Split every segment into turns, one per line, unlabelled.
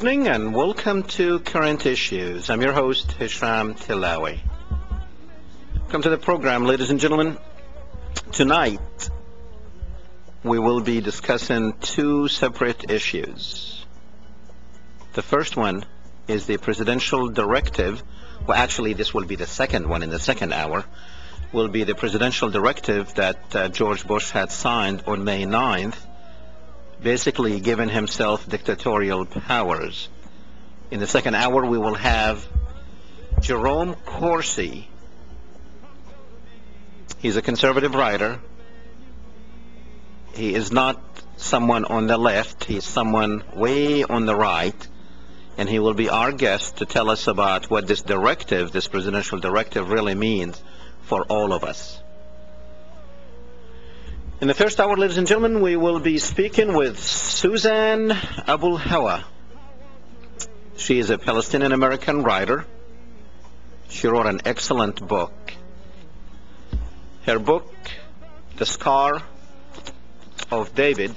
evening and welcome to Current Issues. I'm your host, Hesham Tillawi. Welcome to the program, ladies and gentlemen. Tonight, we will be discussing two separate issues. The first one is the presidential directive. Well, actually, this will be the second one in the second hour. Will be the presidential directive that George Bush had signed on May 9th, basically giving himself dictatorial powers. In the second hour, we will have Jerome Corsi. He's a conservative writer. He is not someone on the left. He's someone way on the right. And he will be our guest to tell us about what this directive, this presidential directive, really means for all of us. In the first hour, ladies and gentlemen, we will be speaking with Suzan Abulhawa. She is a Palestinian-American writer. She wrote an excellent book. Her book, The Scar of David,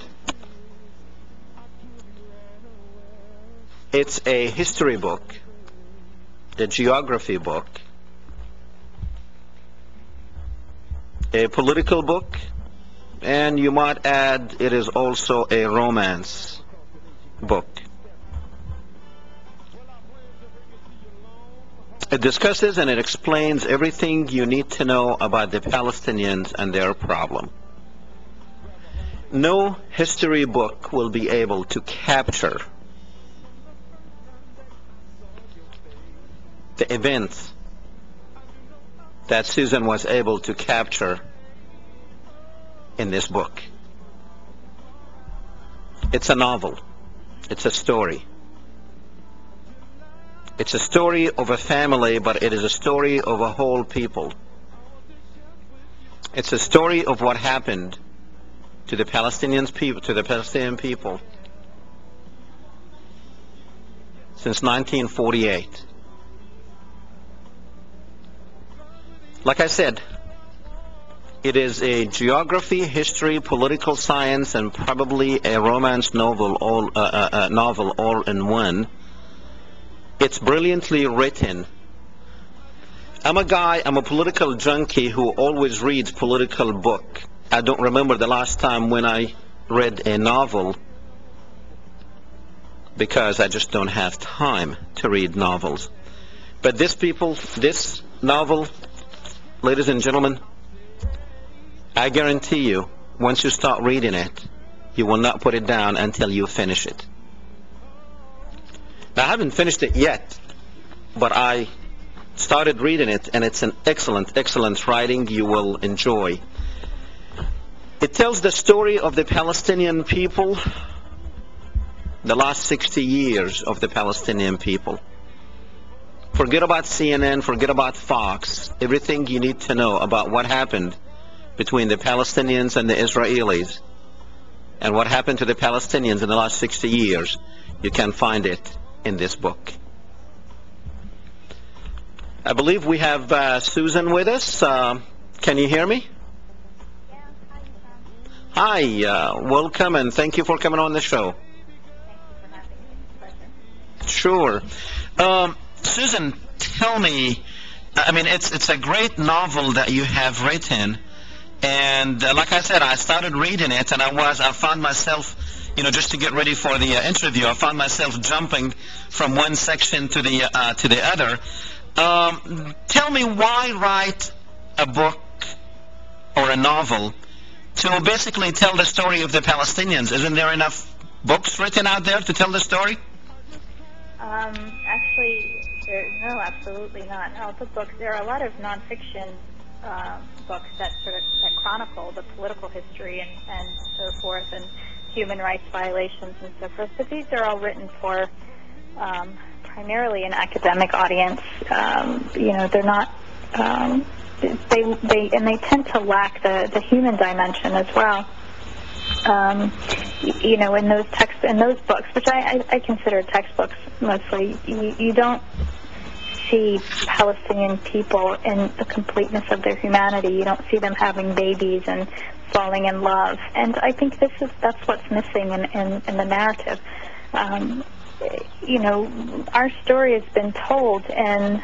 it's a history book, a geography book, a political book, and you might add it is also a romance book. It discusses and it explains everything you need to know about the Palestinians and their problem. No history book will be able to capture the events that Susan was able to capture in this book. It's a novel. It's a story. It's a story of a family, but it is a story of a whole people. It's a story of what happened to the Palestinian people since 1948. Like I said, it is a geography, history, political science, and probably a romance novel all in one. It's brilliantly written. I'm a political junkie who always reads political book. I don't remember the last time when I read a novel because I just don't have time to read novels. But this novel, ladies and gentlemen, I guarantee you, once you start reading it, you will not put it down until you finish it. Now, I haven't finished it yet, but I started reading it, and it's an excellent, excellent writing you will enjoy. It tells the story of the Palestinian people, the last 60 years of the Palestinian people. Forget about CNN, forget about Fox, everything you need to know about what happened between the Palestinians and the Israelis and what happened to the Palestinians in the last 60 years, you can find it in this book. I believe we have Susan with us. Can you hear me?
Yeah,
hi, welcome and thank you for coming on the show.
thank you for having me.
Sure. Susan, tell me, I mean, it's a great novel that you have written. And like I said, I started reading it, and I found myself, just to get ready for the interview, I found myself jumping from one section to the other. Tell me, why write a book or a novel to basically tell the story of the Palestinians? Isn't there enough books written out there to tell the story?
Actually, no, absolutely not. No, there are a lot of nonfiction books that chronicle the political history and so forth, and human rights violations and so forth. But these are all written for primarily an academic audience. They're not. They tend to lack the human dimension as well. In those books, which I consider textbooks mostly, you don't see Palestinian people in the completeness of their humanity. You don't see them having babies and falling in love. And I think that's what's missing in the narrative. you know, our story has been told, and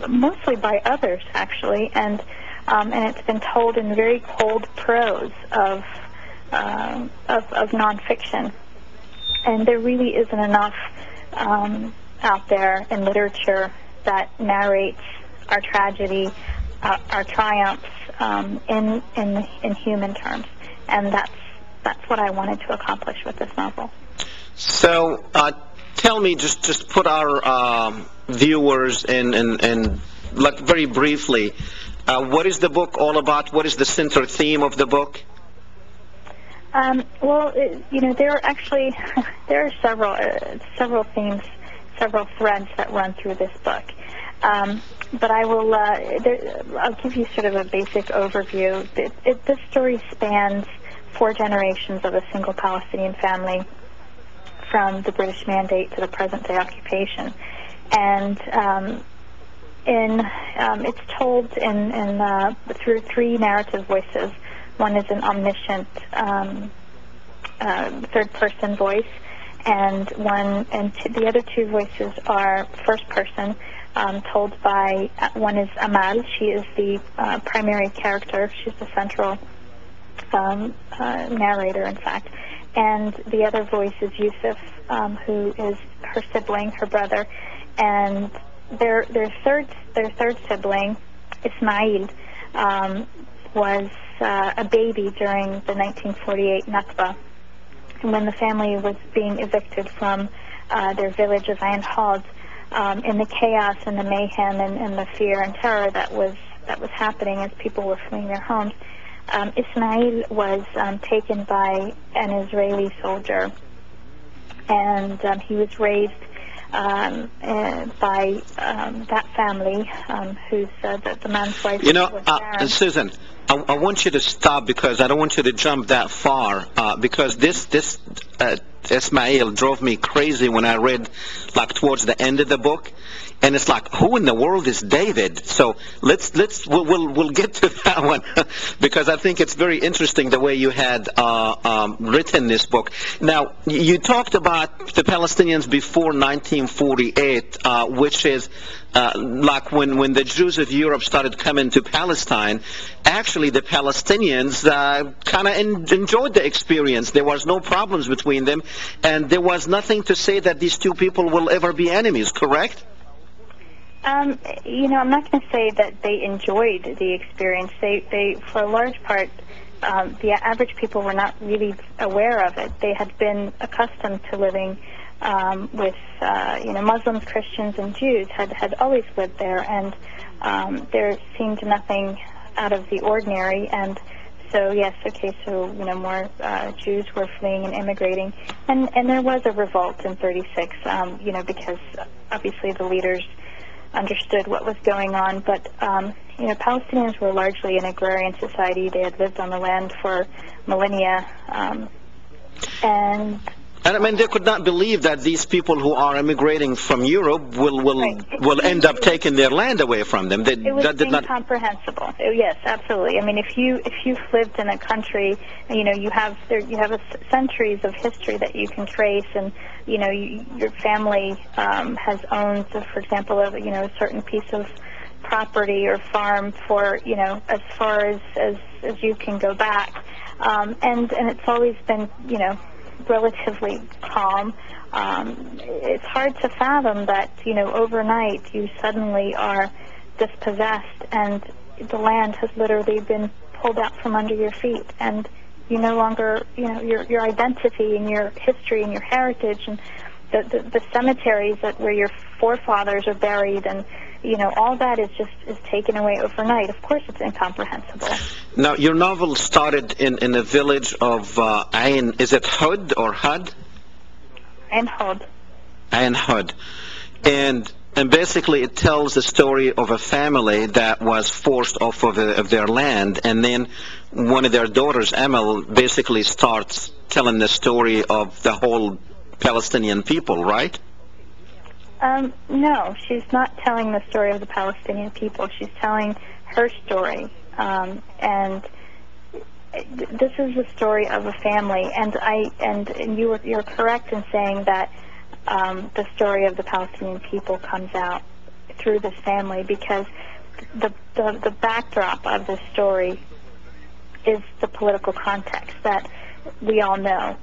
mostly by others, actually, and it's been told in very cold prose of nonfiction. And there really isn't enough out there in literature that narrates our tragedy, our triumphs in human terms, and that's what I wanted to accomplish with this novel.
So, tell me, just put our viewers in like very briefly, what is the book all about? What is the center theme of the book?
Well, you know, there are several themes, several threads that run through this book. But I'll give you sort of a basic overview. This story spans 4 generations of a single Palestinian family, from the British Mandate to the present-day occupation, and it's told through 3 narrative voices. One is an omniscient third-person voice, and the other 2 voices are first-person, told by one is Amal. She is the primary character. She's the central narrator, in fact. And the other voice is Yusuf, who is her sibling, her brother, and their third sibling, Ismail, was a baby during the 1948 Nakba, when the family was being evicted from their village of Ein Hod, in the chaos and the mayhem and the fear and terror that was happening as people were fleeing their homes. Ismail was taken by an Israeli soldier, and he was raised by that family, who's the man's wife.
You know, Susan, I want you to stop, because I don't want you to jump that far, because this Ismail drove me crazy when I read like towards the end of the book, and it's like, who in the world is David? So we'll get to that one because I think it's very interesting the way you had written this book. Now, you talked about the Palestinians before 1948, which is like when the Jews of Europe started coming to Palestine. Actually, the Palestinians kind of enjoyed the experience. There was no problems between them, and there was nothing to say that these 2 people will ever be enemies, correct?
You know, I'm not going to say that they enjoyed the experience. They for a large part, the average people were not really aware of it. They had been accustomed to living with, you know, Muslims, Christians, and Jews had always lived there, and there seemed nothing out of the ordinary. And so, yes, okay, so, you know, more Jews were fleeing and immigrating, and there was a revolt in '36, you know, because obviously the leaders understood what was going on, but you know, Palestinians were largely an agrarian society. They had lived on the land for millennia, and
I mean, they could not believe that these people who are immigrating from Europe will end up taking their land away from them.
It was incomprehensible. Yes, absolutely. I mean, if you've lived in a country, you know, you have centuries of history that you can trace, and you know, your family has owned, for example, a certain piece of property or farm for, you know, as far as you can go back, and it's always been, you know, relatively calm. It's hard to fathom that, you know, overnight you suddenly are dispossessed and the land has literally been pulled out from under your feet, and you no longer, you know, your identity and your history and your heritage and the cemeteries where your forefathers are buried, and you know, all that is taken away overnight. Of course, it's incomprehensible.
Now, your novel started in a village of Ein. Is it Hod or Hod?
Ein Hod.
Ein Hod, and basically it tells the story of a family that was forced off of their land, and then one of their daughters, Amal, basically starts telling the story of the whole Palestinian people, right?
No, she's not telling the story of the Palestinian people. She's telling her story, and this is the story of a family. And you're correct in saying that the story of the Palestinian people comes out through this family, because the backdrop of this story is the political context that we all know,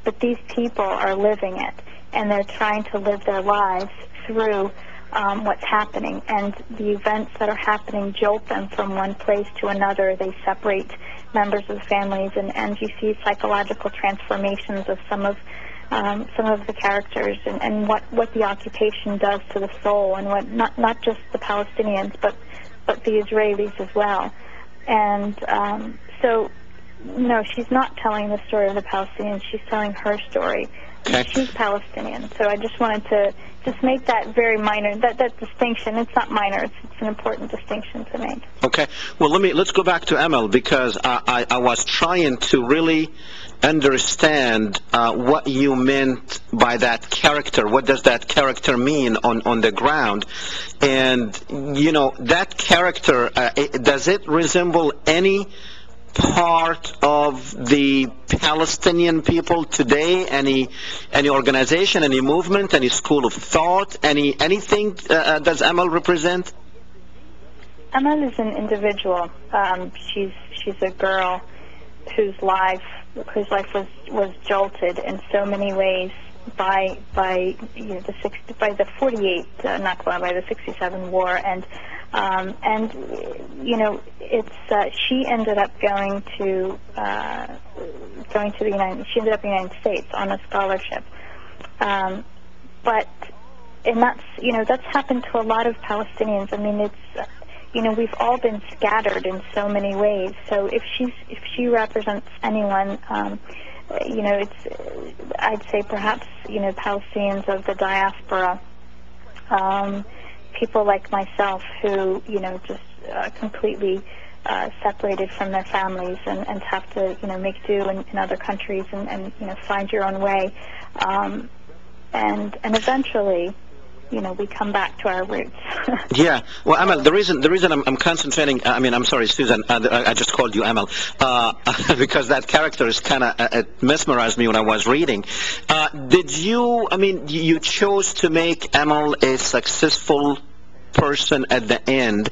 but these people are living it, and they're trying to live their lives through what's happening, and the events that are happening jolt them from one place to another. They separate members of the families, and you see psychological transformations of some of the characters, and what the occupation does to the soul, and what not just the Palestinians, but the Israelis as well. And so, no, she's not telling the story of the Palestinians. She's telling her story.
Okay.
She's Palestinian. So I just wanted to just make that very minor, that distinction. It's not minor. It's an important distinction to make.
Okay. Well, let's go back to Emil, because I was trying to really understand what you meant by that character. What does that character mean on the ground? And, you know, that character, does it resemble any part of the Palestinian people today? Any organization, any movement, any school of thought, anything does Emil represent?
Emil is an individual. She's a girl whose life was jolted in so many ways by the 48 Nakba, by the 67 war, and you know, it's she ended up going to the United States on a scholarship, but that's happened to a lot of Palestinians. I mean, it's we've all been scattered in so many ways. So if she represents anyone, I'd say perhaps Palestinians of the diaspora, people like myself who just completely separated from their families and have to make do in other countries and find your own way, and eventually we come back to our roots.
Yeah. Well, Emil, the reason I'm concentrating, I mean, I'm sorry, Susan, I just called you Emil, because that character is kind of, it mesmerized me when I was reading. You chose to make Emil a successful person at the end,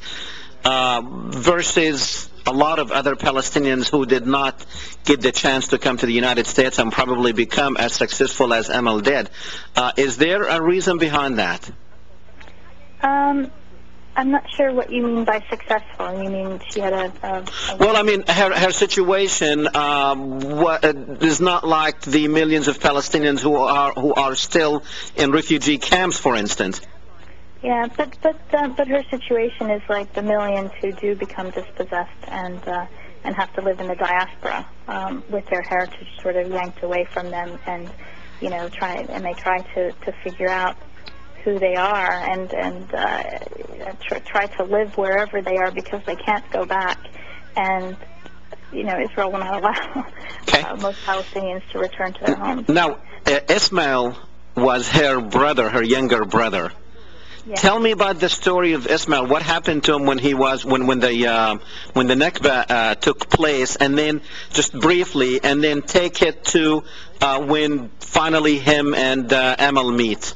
versus a lot of other Palestinians who did not get the chance to come to the United States and probably become as successful as Emil did. Is there a reason behind that?
I'm not sure what you mean by successful. You mean she had a
Well, I mean, her situation is not like the millions of Palestinians who are still in refugee camps, for instance.
Yeah, but her situation is like the millions who do become dispossessed and have to live in the diaspora with their heritage sort of yanked away from them, and they try to figure out who they are and try to live wherever they are because they can't go back, and Israel will not allow most Palestinians to return to their homes.
Now, Ismail was her brother, her younger brother.
Yeah.
Tell me about the story of Ismail. What happened to him when the Nakba took place, and then just briefly, and then take it to when finally him and Emil meet.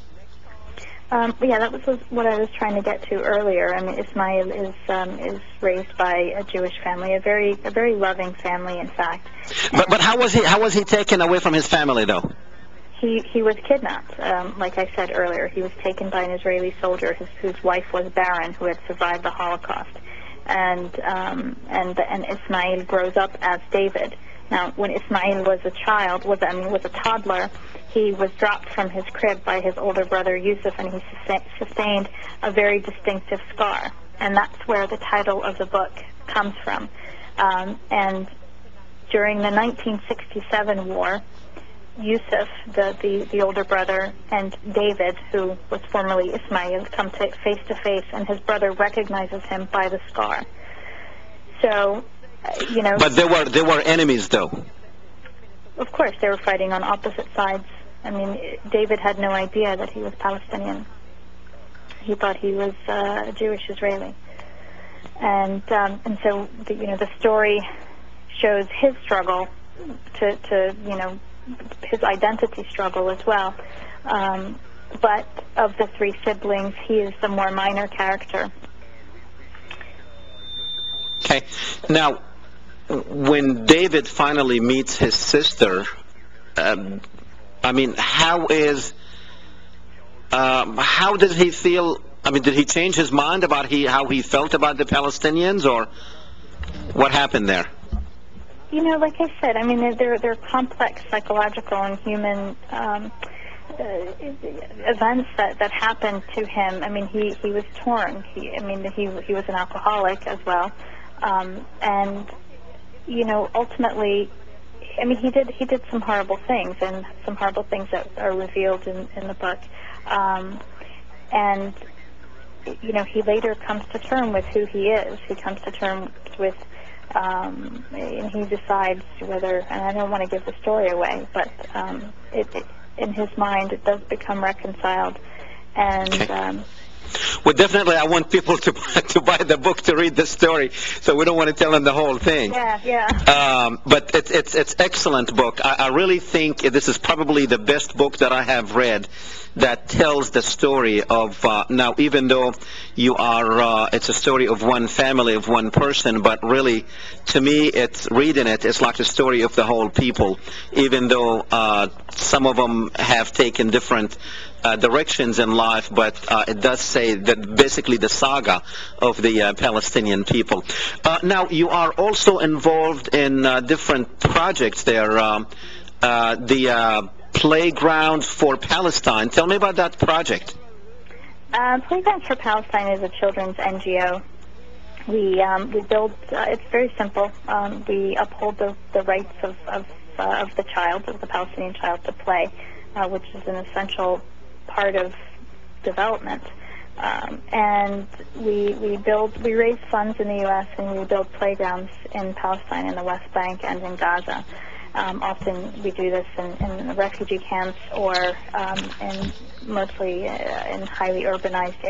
Yeah, that was what I was trying to get to earlier. I mean, Ismail is raised by a Jewish family, a very loving family, in fact.
But how was he taken away from his family, though?
He was kidnapped, like I said earlier. He was taken by an Israeli soldier whose wife was barren, who had survived the Holocaust, and Ismail grows up as David. Now, when Ismail was a child, was a toddler, he was dropped from his crib by his older brother Yusuf, and he sustained a very distinctive scar, and that's where the title of the book comes from. And during the 1967 war, Yusuf, the older brother, and David, who was formerly Ismail, come face to face, and his brother recognizes him by the scar. So, But
they were enemies, though.
Of course, they were fighting on opposite sides. I mean, David had no idea that he was Palestinian. He thought he was a Jewish Israeli, and so the story shows his struggle to his identity struggle as well, But of the three siblings, he is the more minor character.
Okay. Now, when David finally meets his sister, I mean, how does he feel? I mean, did he change his mind about how he felt about the Palestinians, or what happened there?
You know, like I said, I mean, they're complex psychological and human events that happened to him. I mean, he was torn. He was an alcoholic as well, and you know, ultimately, I mean, he did some horrible things, and some horrible things that are revealed in the book, and you know, he later comes to terms with who he is. He comes to terms with, and he decides whether, and I don't want to give the story away, but in his mind, it does become reconciled, and.
Okay. Well, definitely, I want people to buy the book to read the story, so we don't want to tell them the whole thing.
Yeah.
But it's excellent book. I really think this is probably the best book that I have read that tells the story of now. Even though you are, it's a story of one family, of one person, but really, to me, it's reading it. It's like the story of the whole people. Even though some of them have taken different directions in life, but it does say that basically the saga of the Palestinian people. Now, you are also involved in different projects there. The Playgrounds for Palestine. Tell me about that project.
Playgrounds for Palestine is a children's NGO. We build. It's very simple. We uphold the rights of the child, of the Palestinian child, to play, which is an essential part of development, and we raise funds in the U.S. and we build playgrounds in Palestine, in the West Bank, and in Gaza. Often we do this in refugee camps or mostly in highly urbanized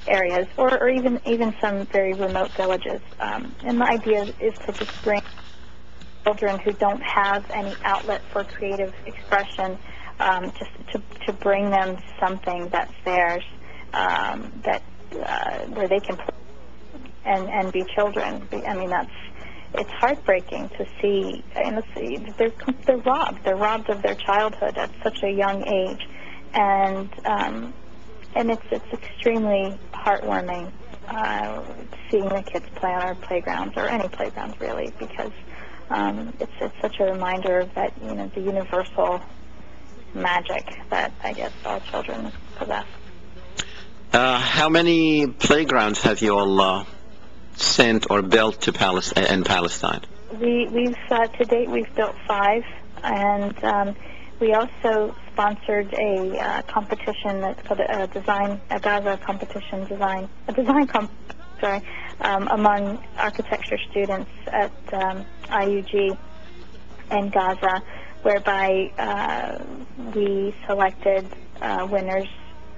areas, or even some very remote villages. And the idea is to just bring children who don't have any outlet for creative expression, just to bring them something that's theirs, where they can play and be children. I mean, it's heartbreaking to see, and they're robbed of their childhood at such a young age, and it's extremely heartwarming seeing the kids play on our playgrounds, or any playgrounds really, because it's such a reminder of that, you know, the universal magic that I guess all children possess.
How many playgrounds have you all sent or built to in Palestine?
We've to date we've built 5, and we also sponsored a competition that's called a Gaza competition among architecture students at IUG in Gaza, whereby we selected winners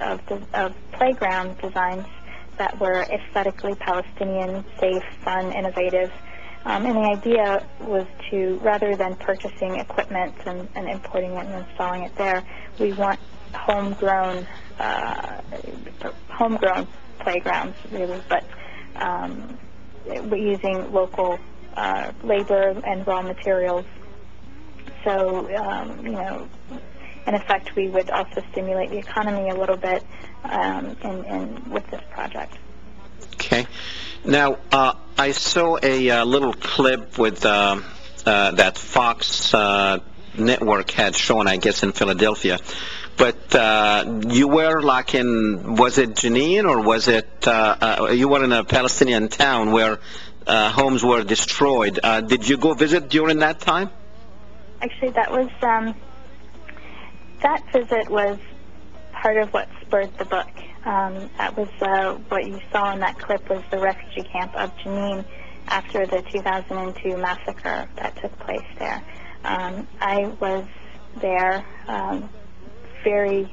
of playground designs that were aesthetically Palestinian, safe, fun, innovative. And the idea was to, rather than purchasing equipment and importing it and installing it there, we want homegrown playgrounds, really, but using local labor and raw materials. So, you know, in effect, we would also stimulate the economy a little bit with this project.
Okay. Now, I saw a little clip with that Fox network had shown, I guess, in Philadelphia. But you were like was it Jenin, or was it, you were in a Palestinian town where homes were destroyed. Did you go visit during that time?
Actually, that visit was part of what spurred the book. That was what you saw in that clip was the refugee camp of Jenin after the 2002 massacre that took place there. I was there very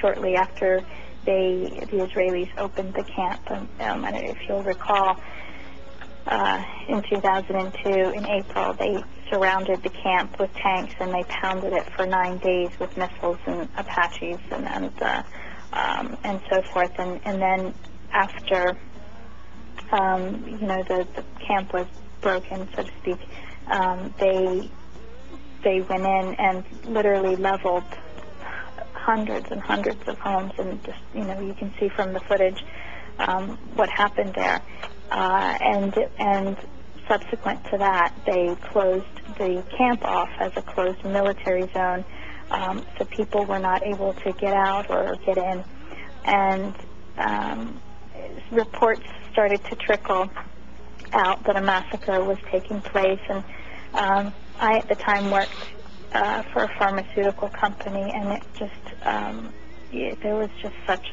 shortly after the Israelis opened the camp. And if you'll recall, in 2002, in April, they surrounded the camp with tanks and they pounded it for 9 days with missiles and Apaches and so forth. And then after, the camp was broken, so to speak, they went in and literally leveled hundreds and hundreds of homes, and just, you can see from the footage what happened there. And subsequent to that, they closed the camp off as a closed military zone, so people were not able to get out or get in. And reports started to trickle out that a massacre was taking place. And I, at the time, worked for a pharmaceutical company, and it just there was just such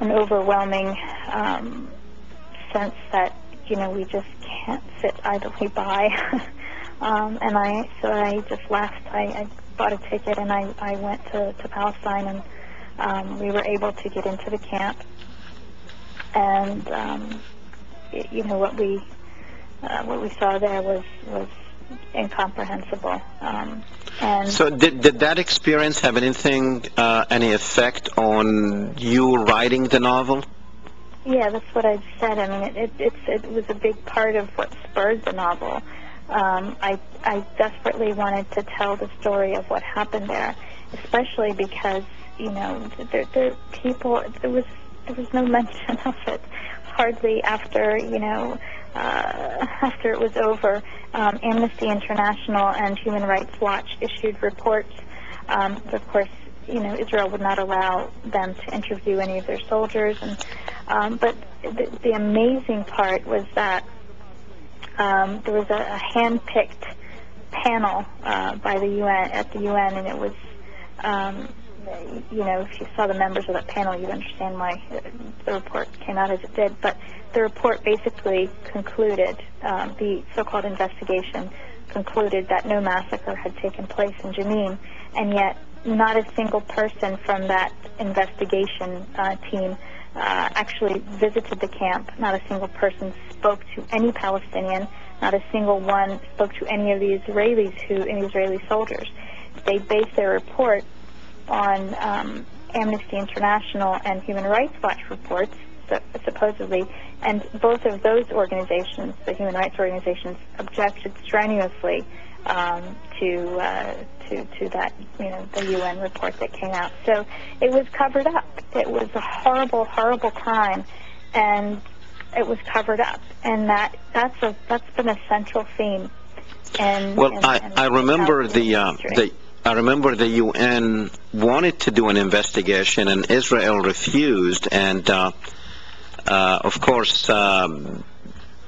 an overwhelming sense that we just can't sit idly by. And I just left. I bought a ticket and I went to Palestine, and we were able to get into the camp. And what we saw there was incomprehensible. And
so did that experience have any effect on you writing the novel?
Yeah, that's what I said. I mean, it was a big part of what spurred the novel. I desperately wanted to tell the story of what happened there, especially because there was no mention of it hardly after after it was over. Amnesty International and Human Rights Watch issued reports. Of course, Israel would not allow them to interview any of their soldiers, and but the amazing part was that there was a hand-picked panel by the UN at the UN, and it was if you saw the members of that panel, you'd understand why the report came out as it did. But the report basically concluded, the so-called investigation concluded that no massacre had taken place in Jenin, and yet not a single person from that investigation team actually visited the camp. Not a single person spoke to any Palestinian. Not a single one spoke to any of the Israeli soldiers. They based their report on Amnesty International and Human Rights Watch reports, supposedly, and both of those organizations, the human rights organizations, objected strenuously to that, the UN report that came out. So it was covered up. It was a horrible, horrible crime, and it was covered up, and that's been a central theme.
I remember I remember the UN wanted to do an investigation, and Israel refused. And of course, I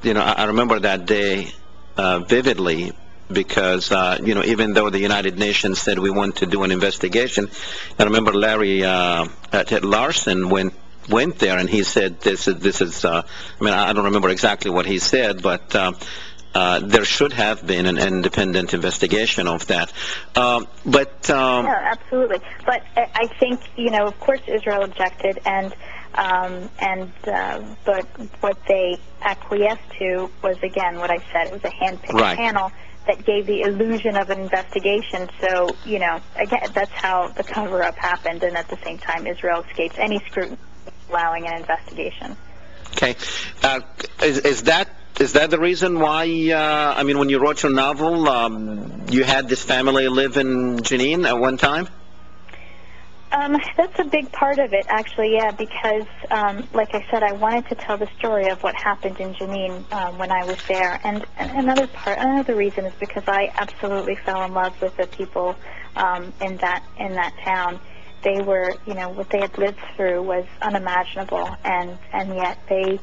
remember that day vividly, because even though the United Nations said we want to do an investigation, I remember Larry Larson went there, and he said this is I don't remember exactly what he said, but there should have been an independent investigation of that.
Yeah, absolutely. But I think, of course Israel objected, but what they acquiesced to was, again, what I said. It was a hand-picked panel that gave the illusion of an investigation. So, again, that's how the cover-up happened, and at the same time, Israel escapes any scrutiny allowing an investigation.
Okay. Is that the reason why, when you wrote your novel, you had this family live in Jenin at one time?
That's a big part of it, actually, yeah, because, like I said, I wanted to tell the story of what happened in Jenin when I was there. And another reason is because I absolutely fell in love with the people in that town. They were, what they had lived through was unimaginable, and yet they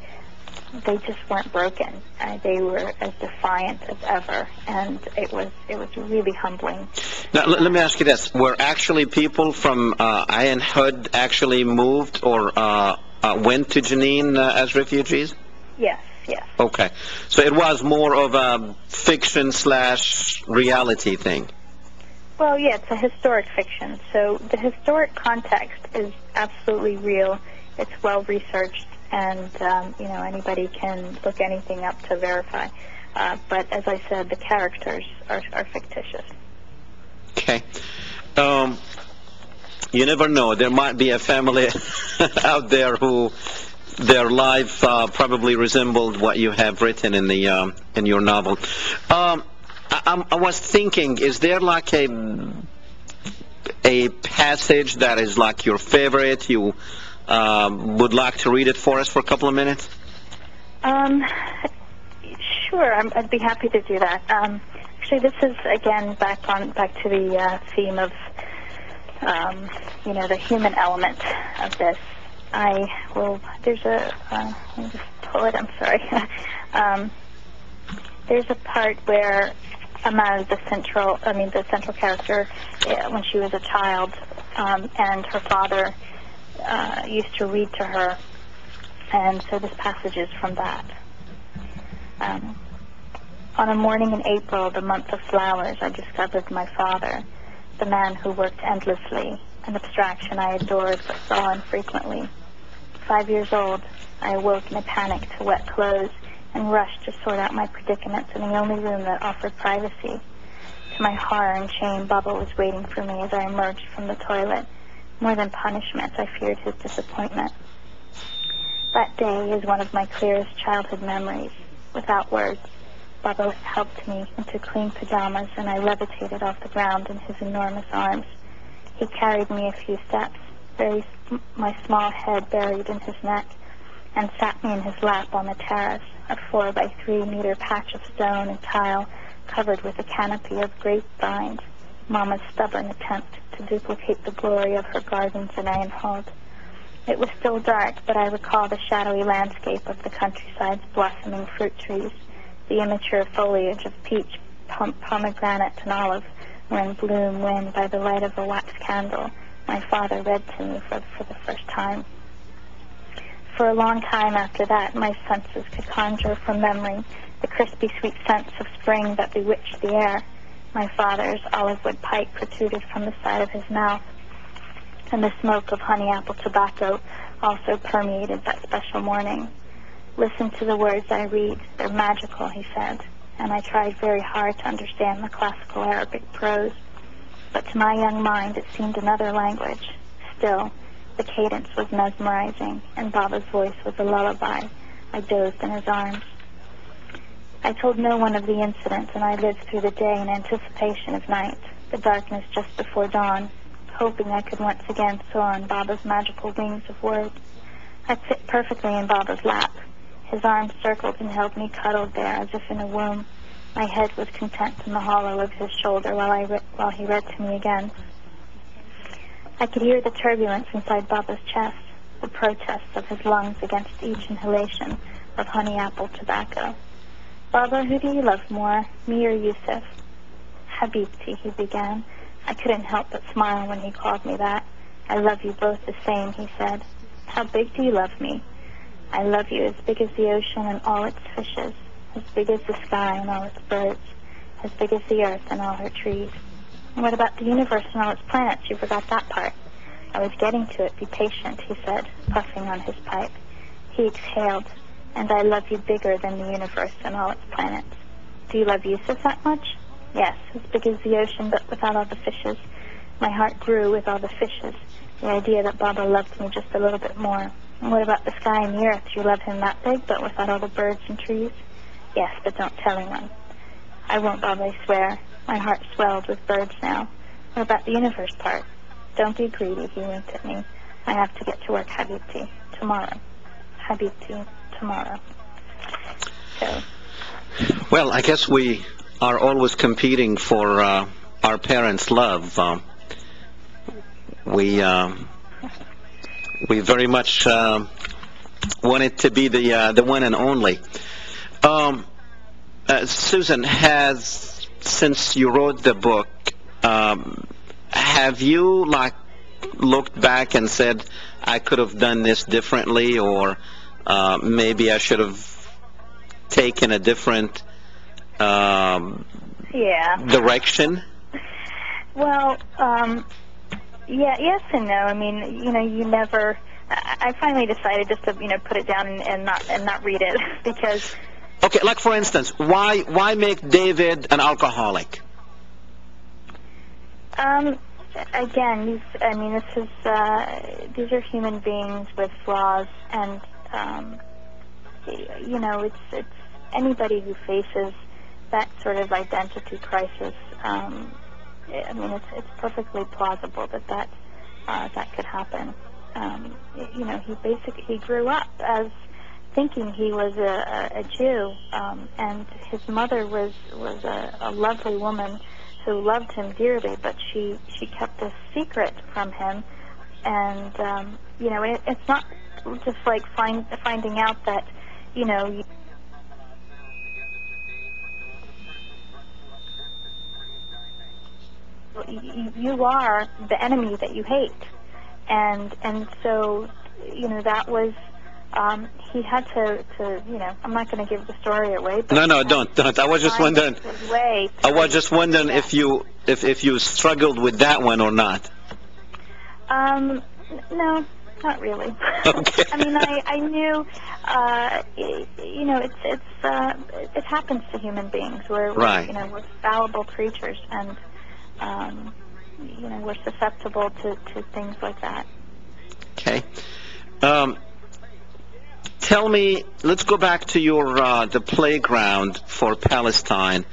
just weren't broken. They were as defiant as ever, and it was really humbling.
Now, let me ask you this: were actually people from Ein Hod actually moved or went to Jenin as refugees?
Yes, yes.
Okay, so it was more of a fiction/reality thing.
Well, yeah, it's a historic fiction, so the historic context is absolutely real. It's well researched, and anybody can look anything up to verify. But as I said, the characters are fictitious.
Okay. You never know. There might be a family out there who their life probably resembled what you have written in the in your novel. I was thinking, is there like a passage that is like your favorite? You would like to read it for us for a couple of minutes?
Sure, I'd be happy to do that. Actually, this is again back to the theme of the human element of this. There's a let me just pull it. I'm sorry. There's a part where the central character, when she was a child, and her father used to read to her, and so this passage is from that. On a morning in April, the month of flowers, I discovered my father, the man who worked endlessly, an abstraction I adored but saw infrequently. 5 years old, I awoke in a panic to wet clothes and rushed to sort out my predicaments in the only room that offered privacy. To my horror and shame, Baba was waiting for me as I emerged from the toilet. More than punishment, I feared his disappointment. That day is one of my clearest childhood memories. Without words, Baba helped me into clean pajamas, and I levitated off the ground in his enormous arms. He carried me a few steps, my small head buried in his neck, and sat me in his lap on the terrace, a 4 by 3 meter patch of stone and tile covered with a canopy of grapevines, Mama's stubborn attempt to duplicate the glory of her gardens in Ein Hod. It was still dark, but I recall the shadowy landscape of the countryside's blossoming fruit trees. The immature foliage of peach, pomegranate, and olive were in bloom when, by the light of a wax candle, my father read to me for the first time. For a long time after that, my senses could conjure from memory the crispy sweet scents of spring that bewitched the air. My father's olive wood pipe protruded from the side of his mouth, and the smoke of honey apple tobacco also permeated that special morning. Listen to the words I read. They're magical, he said, and I tried very hard to understand the classical Arabic prose. But to my young mind it seemed another language. Still, the cadence was mesmerizing, and Baba's voice was a lullaby. I dozed in his arms. I told no one of the incident, and I lived through the day in anticipation of night, the darkness just before dawn, hoping I could once again soar on Baba's magical wings of words. I fit perfectly in Baba's lap. His arms circled and held me cuddled there as if in a womb. My head was content in the hollow of his shoulder while he read to me again. I could hear the turbulence inside Baba's chest, the protests of his lungs against each inhalation of honey apple tobacco. Baba, who do you love more, me or Yusuf? Habibti, he began. I couldn't help but smile when he called me that. I love you both the same, he said. How big do you love me? I love you as big as the ocean and all its fishes, as big as the sky and all its birds, as big as the earth and all her trees. And what about the universe and all its planets? You forgot that part. I was getting to it. Be patient, he said, puffing on his pipe. He exhaled. And I love you bigger than the universe and all its planets. Do you love Yusuf that much? Yes, as big as the ocean, but without all the fishes. My heart grew with all the fishes, the idea that Baba loved me just a little bit more. And what about the sky and the earth? Do you love him that big, but without all the birds and trees? Yes, but don't tell anyone. I won't, Baba, I swear. My heart swelled with birds now. What about the universe part? Don't be greedy, he winked at me. I have to get to work, Habibti. Tomorrow. Habibti. Tomorrow. So.
Well, I guess we are always competing for our parents' love. We very much want it to be the one and only. Susan, since you wrote the book, have you looked back and said, I could have done this differently, or maybe I should have taken a different direction?
Well, yes and no. I mean, you never. I I finally decided just to put it down and not read it because.
Okay, like for instance, why make David an alcoholic?
Again, these are human beings with flaws, and it's anybody who faces that sort of identity crisis. It's perfectly plausible that could happen. He grew up as thinking he was a Jew, and his mother was a lovely woman who loved him dearly, but she kept a secret from him, and it's not just like finding out that you are the enemy that you hate, and so that was. He had to I'm not going to give the story away. But
No, don't. I was just wondering. If you struggled with that one or not.
No, not really.
Okay.
I knew. It happens to human beings. We're fallible creatures, and we're susceptible to things like that.
Okay. Tell me, let's go back to your the playground for Palestine.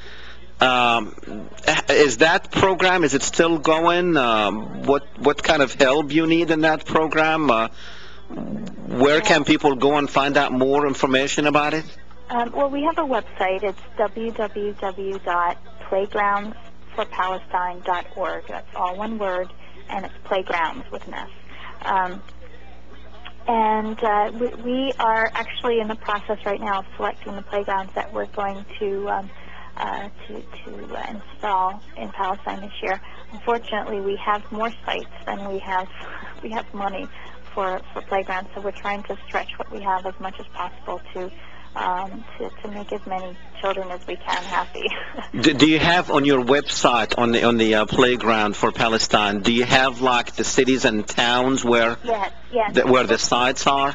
Is that program, is it still going? What kind of help you need in that program? Where can people go and find out more information about it?
Well, we have a website. It's www.playgroundsforpalestine.org. That's all one word, and it's playgrounds with an S. And we are actually in the process right now of selecting the playgrounds that we're going to install in Palestine this year. Unfortunately, we have more sites than we have money for playgrounds, so we're trying to stretch what we have as much as possible to make as many children as we can happy.
Do you have on your website on the playground for Palestine? Do you have like the cities and towns where where the sites are?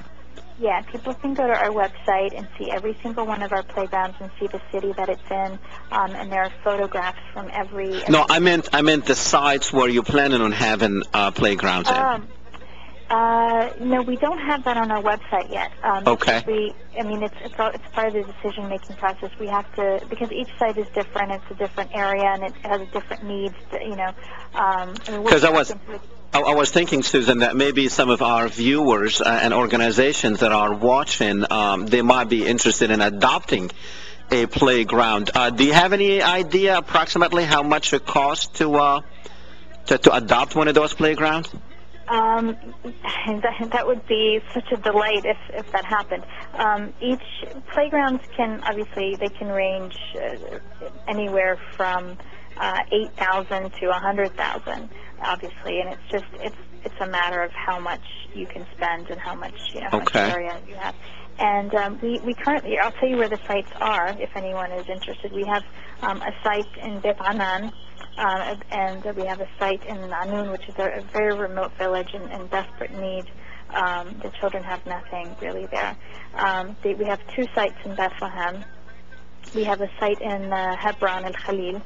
Yeah, people can go to our website and see every single one of our playgrounds and see the city that it's in, and there are photographs from every.
No, I meant the sites where you're planning on having playgrounds in.
No, we don't have that on our website yet.
Okay.
It's part of the decision-making process. We have to, because each site is different. It's a different area, and it has different needs.
Because I was thinking, Susan, that maybe some of our viewers and organizations that are watching, they might be interested in adopting a playground. Do you have any idea approximately how much it costs to adopt one of those playgrounds?
That would be such a delight if that happened. Each playgrounds can range anywhere from 8,000 to 100,000, obviously, and it's a matter of how much you can spend and how much how much area you have. And we currently, I'll tell you where the sites are if anyone is interested. We have a site in Bet Anan. And we have a site in Anun, which is a very remote village in desperate need. The children have nothing really there. We have two sites in Bethlehem. We have a site in Hebron and Khalil,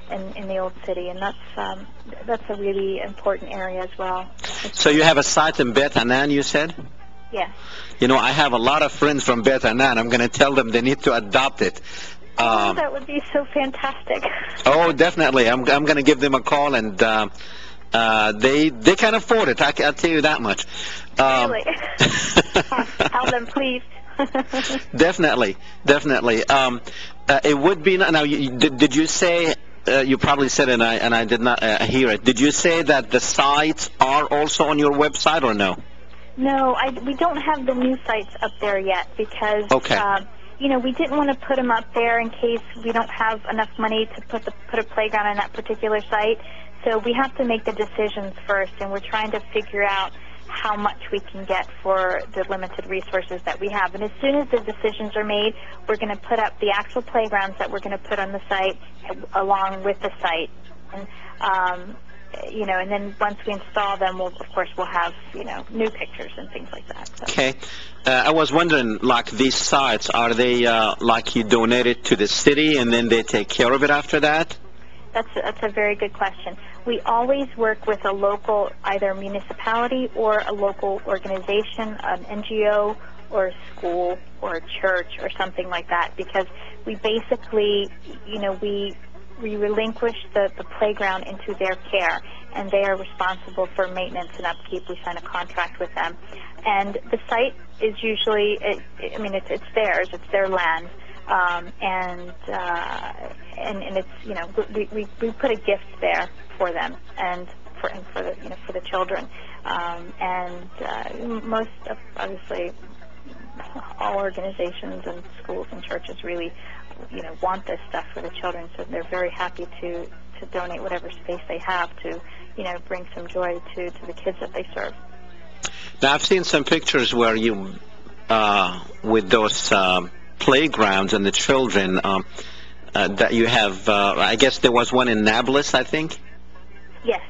in the old city, and that's a really important area as well.
So you have a site in Beth Anan, you said?
Yeah.
I have a lot of friends from Beth Anan. I'm going to tell them they need to adopt it.
That would be so fantastic.
Oh, definitely. I'm going to give them a call, and they can afford it. I'll tell you that much.
Really? Tell them, please.
Definitely. It would be now. Did you say? You probably said it, and I did not hear it. Did you say that the sites are also on your website, or no?
No, we don't have the new sites up there yet because.
Okay.
We didn't want to put them up there in case we don't have enough money to put a playground on that particular site. So we have to make the decisions first, and we're trying to figure out how much we can get for the limited resources that we have. And as soon as the decisions are made, we're going to put up the actual playgrounds that we're going to put on the site along with the site. And and then once we install them, we'll have, new pictures and things like that. So.
Okay. I was wondering, like these sites, are they like you donate it to the city and then they take care of it after that?
That's a very good question. We always work with a local, either municipality or a local organization, an NGO or a school or a church or something like that, because we basically, we relinquish the playground into their care, and they are responsible for maintenance and upkeep. We sign a contract with them. And the site is usually, it's theirs, it's their land. And it's, we put a gift there for them and for the children. Most of, obviously, all organizations and schools and churches really, want this stuff for the children, so they're very happy to donate whatever space they have to, bring some joy to the kids that they serve.
Now, I've seen some pictures where you, with those playgrounds and the children, that you have, I guess there was one in Nablus, I think?
Yes.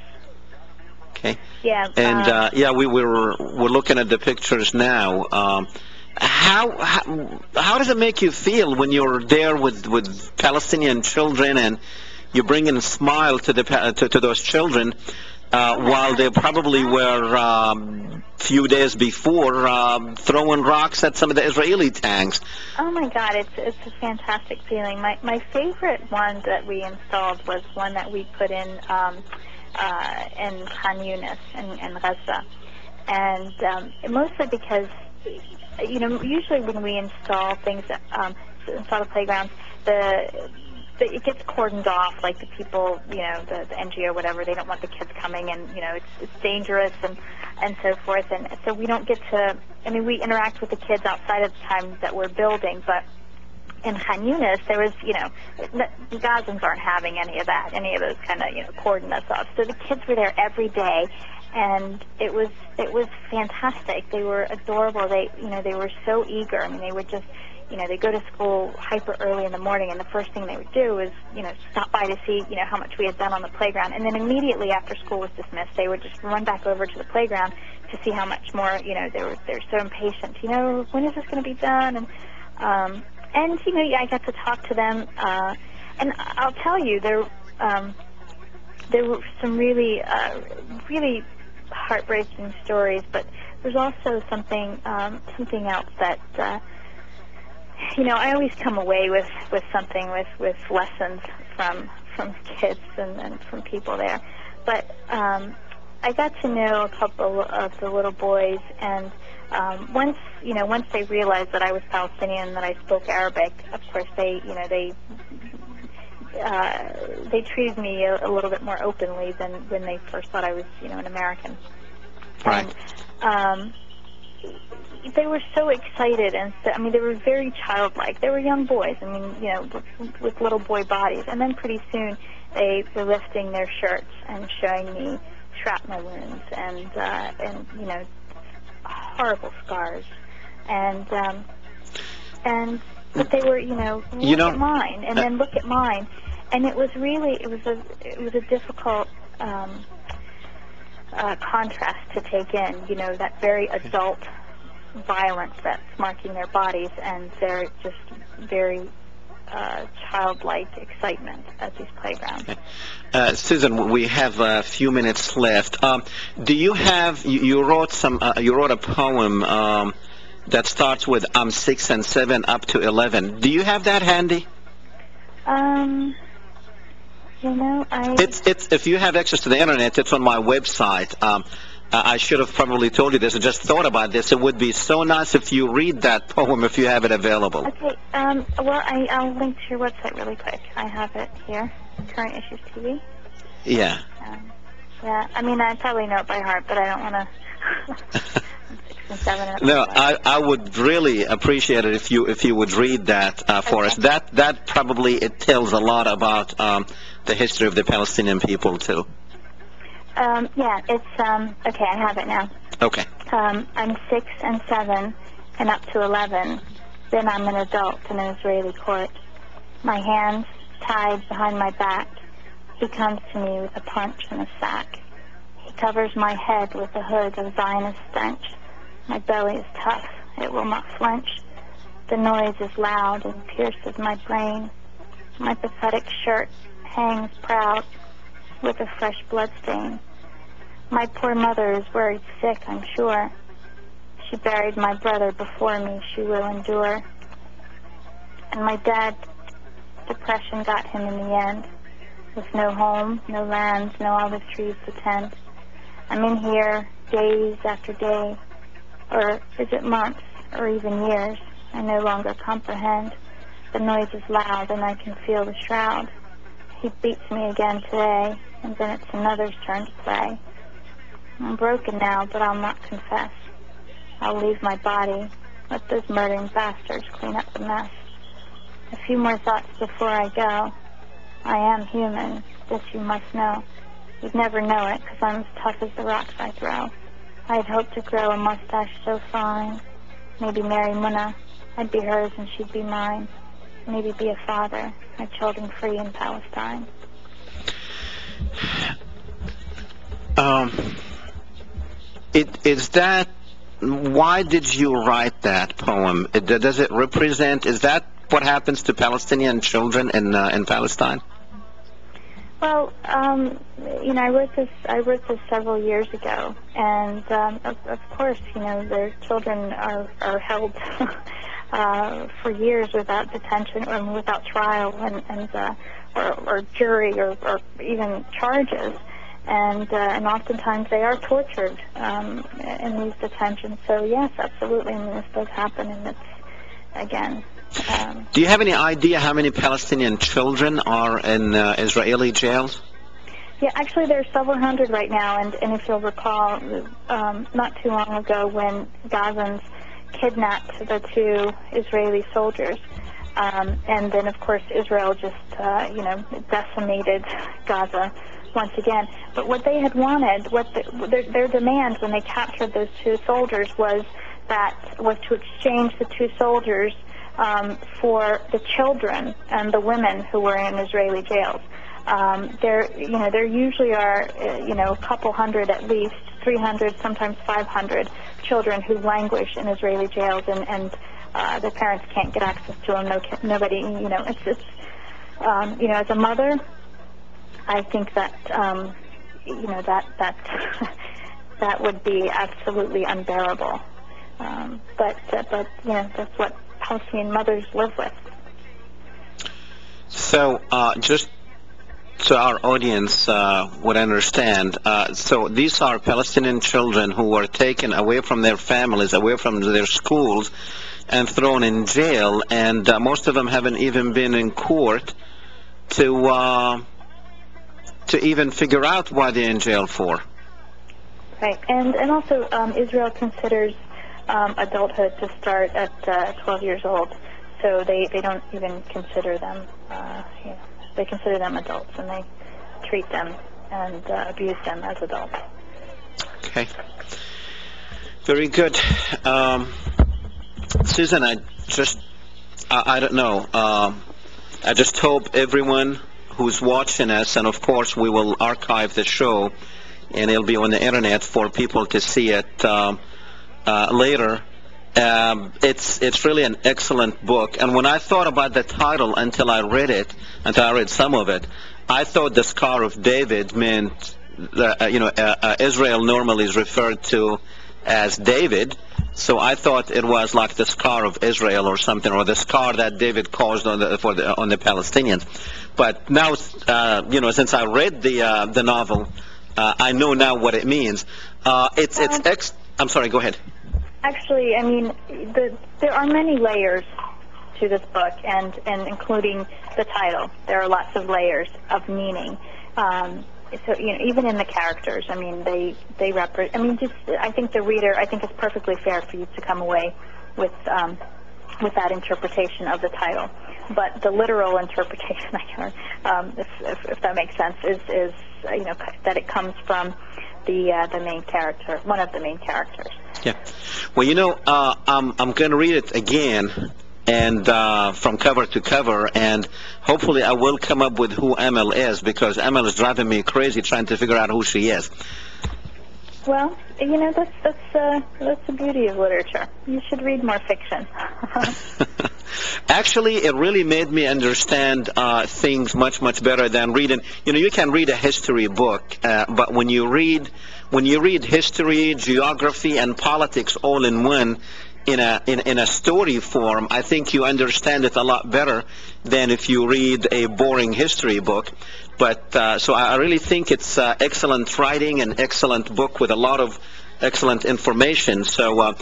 Okay.
Yeah.
And we're looking at the pictures now. How does it make you feel when you're there with Palestinian children and you bring in a smile to those children while they probably were few days before throwing rocks at some of the Israeli tanks?
Oh my God, it's a fantastic feeling. My favorite one that we installed was one that we put in Khan Yunis in Gaza, and mostly because usually when we install things, install the playgrounds, it gets cordoned off, like the people, the NGO, whatever, they don't want the kids coming, and, it's dangerous and so forth. And so we don't get to, we interact with the kids outside of the time that we're building, but in Khan Yunis, there was, the Gazans aren't having any of that, any of those kind of, cordon us off. So the kids were there every day, and it was fantastic. They were adorable. They were so eager. They would just, they go to school hyper early in the morning, and the first thing they would do is, stop by to see, how much we had done on the playground. And then immediately after school was dismissed, they would just run back over to the playground to see how much more, they're so impatient. When is this going to be done? And I got to talk to them, and I'll tell you, there were some really heartbreaking stories, but there's also something else that, I always come away with something, with lessons from kids and from people there. But I got to know a couple of the little boys, and once they realized that I was Palestinian and that I spoke Arabic, of course they treated me a little bit more openly than when they first thought I was, an American.
Right.
And they were so excited, and they were very childlike. They were young boys, with little boy bodies. And then pretty soon they were lifting their shirts and showing me shrapnel wounds and horrible scars. But they were, look at mine, and then look at mine. And it was a difficult contrast to take in, that very adult violence that's marking their bodies, and their just very childlike excitement at these playgrounds.
Okay. Susan, we have a few minutes left. Do you have, you wrote a poem that starts with 6 and 7 up to 11. Do you have that handy? It's if you have access to the internet, it's on my website. I should have probably told you this. I just thought about this. It would be so nice if you read that poem if you have it available.
Okay. Well, I'll link to your website really quick. I have it here. Current Issues TV.
Yeah.
Yeah. I probably know it by heart, but I don't want to. 6 and 7.
No, I would really appreciate it if you would read that for us. That probably it tells a lot about the history of the Palestinian people too.
Yeah, it's okay. I have it now.
Okay.
I'm 6 and 7, and up to 11. Then I'm an adult in an Israeli court. My hands tied behind my back, He comes to me with a punch and a sack. He covers my head with a hood of Zionist stench. My belly is tough, it will not flinch. The noise is loud and pierces my brain. My pathetic shirt hangs proud with a fresh blood stain. My poor mother is worried sick, I'm sure. She buried my brother before me, she will endure. And my dad, depression got him in the end. With no home, no lands, no olive trees to tend. I'm in here days after day, or is it months, or even years? I no longer comprehend. The noise is loud and I can feel the shroud. He beats me again today, and then it's another's turn to play. I'm broken now, but I'll not confess. I'll leave my body. Let those murdering bastards clean up the mess. A few more thoughts before I go. I am human, this you must know. You'd never know it, 'cause I'm as tough as the rocks I throw. I had hoped to grow a mustache so fine. Maybe marry Munna. I'd be hers and she'd be mine. Maybe be a father, my children free in Palestine.
Why did you write that poem? Does it represent, is that what happens to Palestinian children in Palestine?
Well, I wrote this several years ago, and of course, their children are held for years without detention or without trial or jury or even charges, and oftentimes they are tortured in these detentions. So yes, absolutely, this does happen, and it's again.
Do you have any idea how many Palestinian children are in Israeli jails?
Yeah, actually there are several hundred right now, and if you'll recall, not too long ago when Gazans kidnapped the two Israeli soldiers, and then of course Israel just, decimated Gaza once again. But what they had wanted, their demand when they captured those two soldiers was to exchange the two soldiers for the children and the women who were in Israeli jails. There usually are, a couple hundred at least, 300, sometimes 500 children who languish in Israeli jails, and their parents can't get access to them. Nobody, as a mother, I think that, that would be absolutely unbearable. But that's what Palestinian mothers live with.
So, just so our audience would understand, so these are Palestinian children who were taken away from their families, away from their schools, and thrown in jail, and most of them haven't even been in court to even figure out why they're in jail for.
Right, and also Israel considers adulthood to start at 12 years old, so they don't even consider them, they consider them adults, and they treat them and abuse them as adults.
Okay. Very good. Susan, I don't know, I just hope everyone who's watching us, and of course we will archive the show, and it'll be on the internet for people to see it later. It's really an excellent book, and when I thought about the title until I read some of it, I thought the Scar of David meant Israel normally is referred to as David, so I thought it was like the Scar of Israel or something, or the scar that David caused on the Palestinians. But now, since I read the novel, I know now what it means. I'm sorry. Go ahead.
Actually, I mean, there are many layers to this book, and including the title. There are lots of layers of meaning. So even in the characters, I mean, they represent. I mean, I think the reader. I think it's perfectly fair for you to come away with that interpretation of the title. But the literal interpretation, if that makes sense, is that it comes from the main character, one of the main characters.
Yeah. Well, I'm going to read it again, and from cover to cover, and hopefully I will come up with who Emil is, because Emil is driving me crazy trying to figure out who she is.
Well, you know, that's the beauty of literature. You should read more fiction.
Actually, it really made me understand things much, much better than reading. You know, you can read a history book, but when you read history, geography, and politics all in one, in a story form, I think you understand it a lot better than if you read a boring history book. But so I really think it's excellent writing, an excellent book with a lot of excellent information. So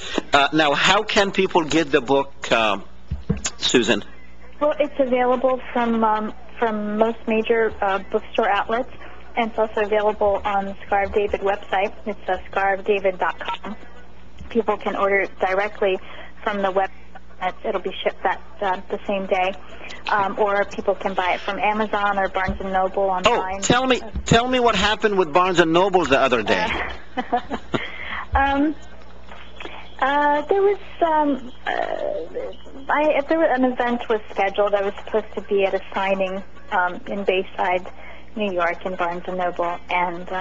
now, how can people get the book, Susan?
Well, it's available from most major bookstore outlets, and it's also available on the Scar of David website. It's scarofdavid.com. People can order it directly from the website. It'll be shipped the same day, or people can buy it from Amazon or Barnes & Noble online.
Oh, tell me what happened with Barnes & Noble the other day.
There was an event was scheduled. I was supposed to be at a signing in Bayside, New York, in Barnes & Noble, and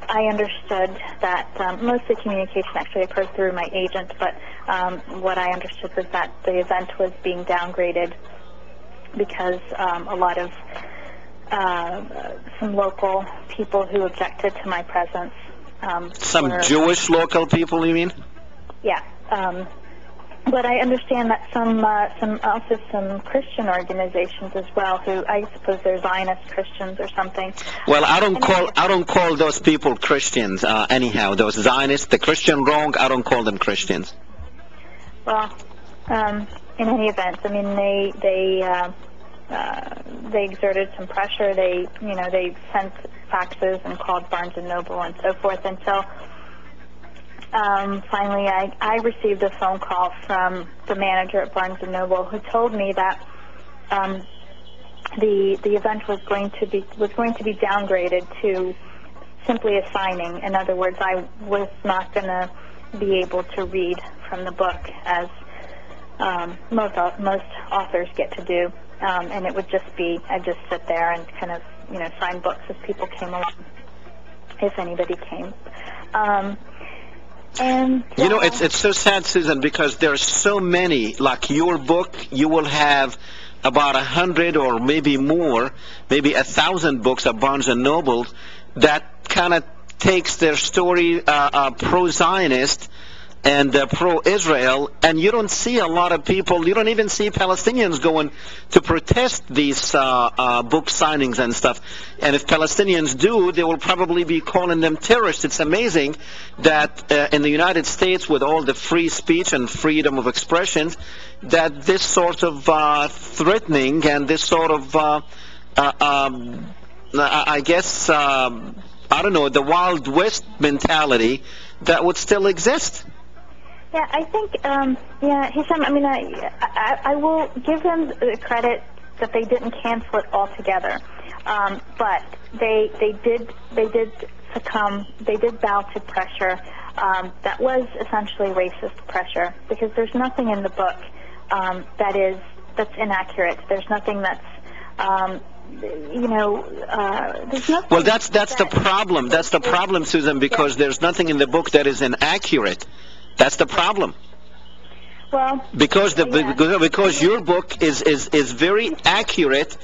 I understood that most of the communication actually occurred through my agent, but what I understood was that the event was being downgraded because a lot of some local people who objected to my presence.
Some Jewish local people, you mean?
Yeah. But I understand that some Christian organizations as well, who I suppose they're Zionist Christians or something.
Well, I don't call those people Christians anyhow. Those Zionists, the Christian wrong, I don't call them Christians.
Well, in any event, I mean they exerted some pressure. They sent faxes and called Barnes and Noble and so forth, and so. Finally, I received a phone call from the manager at Barnes & Noble who told me that the event was going to be downgraded to simply a signing. In other words, I was not going to be able to read from the book as most authors get to do, and it would just be I'd just sit there and kind of sign books as people came along, if anybody came. And
it's so sad, Susan, because there's so many. Like your book, you will have about 100 or maybe more, maybe 1,000 books of Barnes and Noble that kind of takes their story pro-Zionist and pro-Israel, and you don't see a lot of people. You don't even see Palestinians going to protest these book signings and stuff. And if Palestinians do, they will probably be calling them terrorists. It's amazing that in the United States, with all the free speech and freedom of expression, that this sort of threatening and this sort of, I guess, I don't know, the Wild West mentality that would still exist.
Yeah, I think, Hesham, I mean, I will give them the credit that they didn't cancel it altogether, but they did succumb, they did bow to pressure that was essentially racist pressure, because there's nothing in the book that's inaccurate. There's nothing that's there's nothing.
Well, that's the problem. That's the problem, Susan, because there's nothing in the book that is inaccurate. That's the problem.
Well,
because your book is very accurate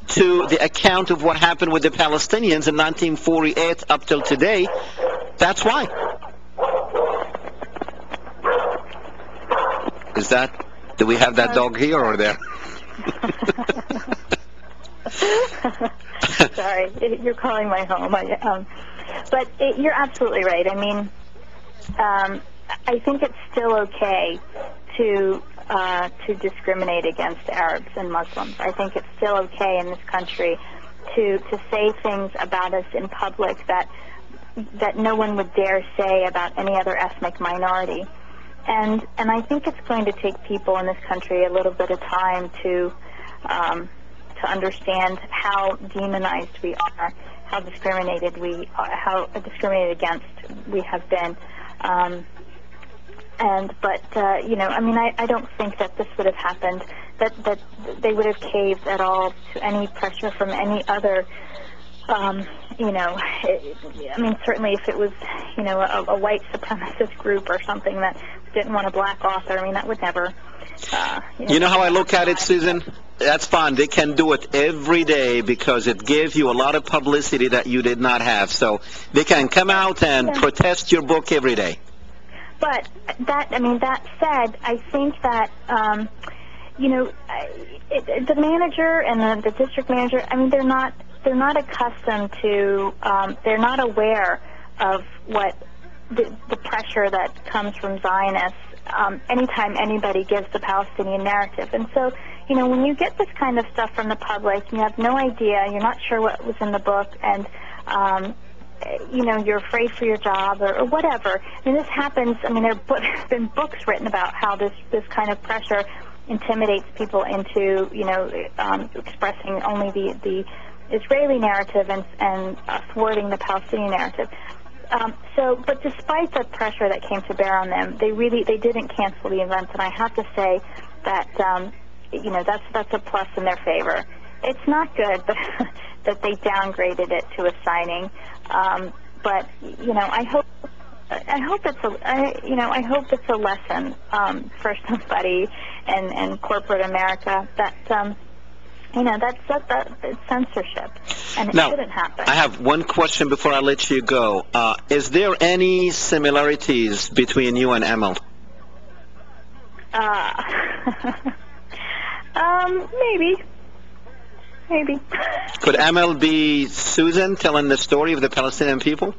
to the account of what happened with the Palestinians in 1948 up till today. That's why. Do we have that dog here or there?
Sorry, you're calling my home. But you're absolutely right. I mean, I think it's still okay to discriminate against Arabs and Muslims. I think it's still okay in this country to say things about us in public that no one would dare say about any other ethnic minority. And I think it's going to take people in this country a little bit of time to understand how demonized we are, how discriminated against we have been. But you know, I mean, I don't think that this would have happened, that they would have caved at all to any pressure from any other, you know, I mean, certainly if it was, you know, a white supremacist group or something that didn't want a black author, I mean, that would never,
you know how I look at it, Susan? That's fine. They can do it every day because it gave you a lot of publicity that you did not have. So they can come out and protest your book every day. But
that, I mean, that said, I think that, you know, the manager and the district manager, I mean, they're not accustomed to, they're not aware of what the pressure that comes from Zionists anytime anybody gives the Palestinian narrative. And so, you know, when you get this kind of stuff from the public, you have no idea, you're not sure what was in the book, and you know, you're afraid for your job or whatever. I mean, this happens. I mean, there have been books written about how this kind of pressure intimidates people into, you know, expressing only the Israeli narrative and thwarting the Palestinian narrative. But despite the pressure that came to bear on them, they didn't cancel the event, and I have to say that you know, that's a plus in their favor. It's not good, but that they downgraded it to a signing. But you know, I hope it's a lesson for somebody in corporate America that you know, that's censorship, and it shouldn't happen.
I have one question before I let you go. Is there any similarities between you and Emil? Maybe. Could Emil be Susan telling the story of the Palestinian people?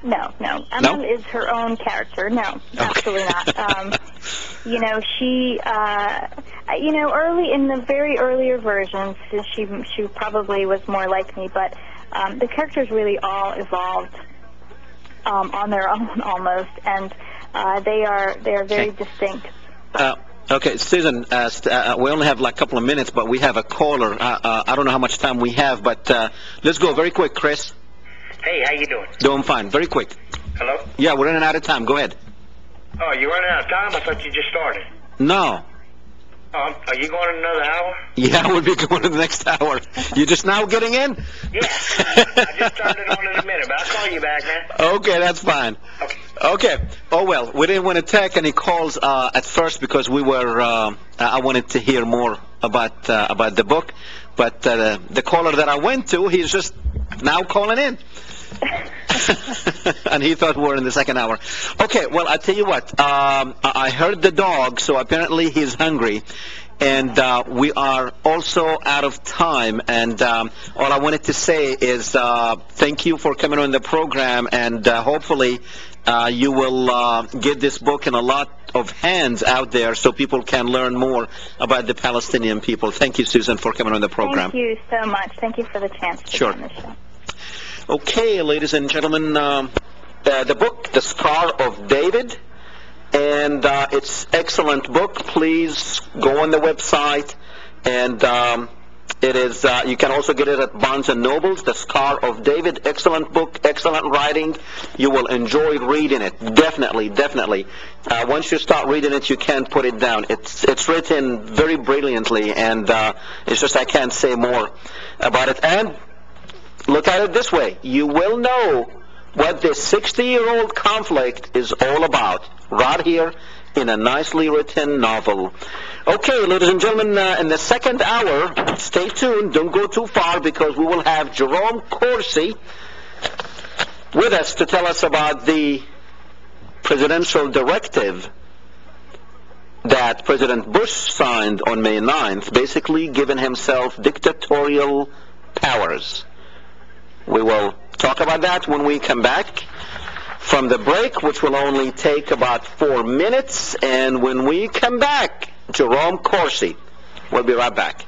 No. Emil is her own character. No, absolutely not. You know, she, you know, early in the very earlier versions, she probably was more like me, but the characters really all evolved on their own almost, and they are very distinct.
Okay, Susan, we only have like a couple of minutes, but we have a caller. I don't know how much time we have, but let's go very quick, Chris.
Hey, how you doing?
Doing fine. Very quick.
Hello?
Yeah, we're running out of time. Go ahead.
Oh, you're running out of time? I thought you just started.
No.
Are you going in another hour?
Yeah, we'll be going in the next hour. You just now getting in?
Yeah. I just turned it on in a minute, but I'll call you back, man.
Okay, that's fine. Okay. Oh, well, we didn't want to take any calls at first because we were, I wanted to hear more about the book. But the caller that I went to, he's just now calling in. And he thought we were in the second hour. Okay, well, I tell you what. I heard the dog, so apparently he's hungry. And we are also out of time. And all I wanted to say is thank you for coming on the program. And hopefully you will get this book in a lot of hands out there so people can learn more about the Palestinian people. Thank you, Susan, for coming on the program.
Thank you so much. Thank you for the chance to be on the show.
Okay, ladies and gentlemen, the book, The Scar of David, and it's excellent book. Please go on the website, and it is. You can also get it at Barnes & Noble's, The Scar of David. Excellent book, excellent writing. You will enjoy reading it. Definitely. Once you start reading it, you can't put it down. It's written very brilliantly, and it's just I can't say more about it. And look at it this way. You will know what this 60-year-old conflict is all about right here in a nicely written novel. Okay, ladies and gentlemen, in the second hour, stay tuned. Don't go too far because we will have Jerome Corsi with us to tell us about the presidential directive that President Bush signed on May 9th, basically giving himself dictatorial powers. We will talk about that when we come back from the break, which will only take about 4 minutes. And when we come back, Jerome Corsi will be right back.